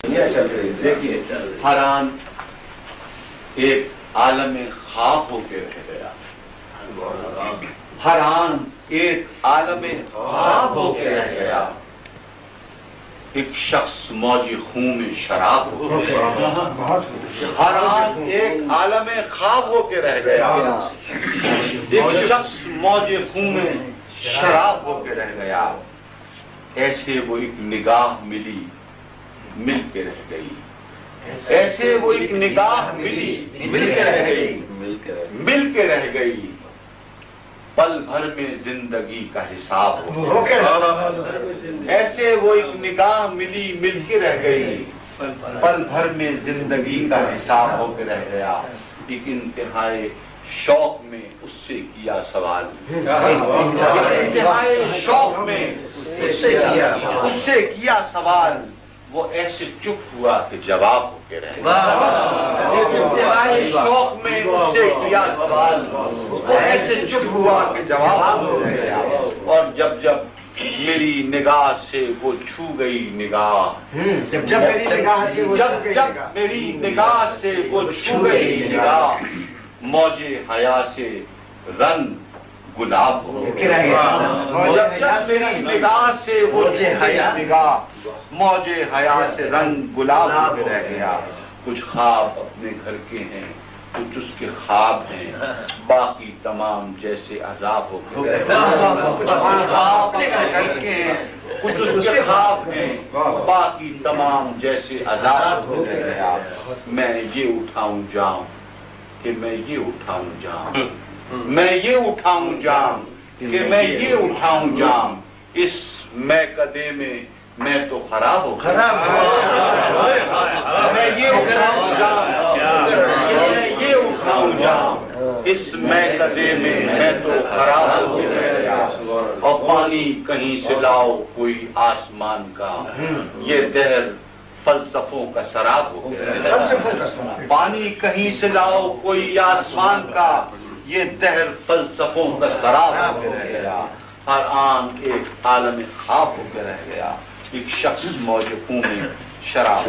دیکھیے حران ایک عالم خواب ہو کے رہ گیا. حران ایک عالم خواب ہو کے رہ گیا. ایک شخص موج خون میں شراب ہو کے رہ گیا. حران ایک عالم خواب ہو کے رہ گیا. ایک شخص موج خون میں شراب ہو کے رہ گیا. ایسے وہ ایک نگاہ ملی مل کے رہ گئی. ایسے وہ ایک نگاہ ملی مل کے رہ گئی. مل کے رہ گئی. پل بھر میں زندگی کا حساب ہو گیا. ایسے وہ ایک نگاہ ملی مل کے رہ گئی. پل بھر میں زندگی کا حساب ہو کے رہ گیا. ایک انتہائی شوق میں اس سے کیا سوال. انتہائی شوق میں اس سے کیا سوال. وہ ایسے چپ ہوا کہ جواب ہو کے رہ گیا. انتہائی شوق میں اس سے کیا سوال. وہ ایسے چپ ہوا کہ جواب ہو کے رہ گیا. اور جب جب میری نگاہ سے وہ چھو گئی نگاہ. جب میری نگاہ سے وہ چھو گئی نگاہ. موج حیا سے رنگ گلاب ہو گیا. جب میری نگاہ سے وہ نگاہ موج حیا سے رنگ گلاب ہو کے رہ گیا. کچھ خواب اپنے گھر کے ہیں کچھ اس کے خواب ہیں. باقی تمام جیسے عذاب ہو کے رہ گیا. کچھ خواب اپنے گھر کے ہیں کچھ اس کے خواب ہیں. باقی تمام جیسے عذاب ہو کے رہ گیا. میں یہ اٹھاؤں جام کہ میں یہ اٹھاؤں جام. میں یہ اٹھاؤں جام کہ میں یہ اٹھاؤں جام. اس میکدے میں میں تو خراب ہو گیا. میں یہ اٹھاؤں جام میں یہ اٹھاؤں جام. اس میکدے میں میں تو خراب ہو گیا. اور پانی کہیں سے لاؤ کوئی آسمان کا. یہ دہر فلسفوں کا سراب ہو گیا. پانی کہیں سے لاؤ کوئی آسمان کا. یہ دہر فلسفوں کا سراب ہو کے رہ گیا. ہر آن ایک عالم خواب ہو کے رہ گیا. ایک شخص موج خون میں شراب.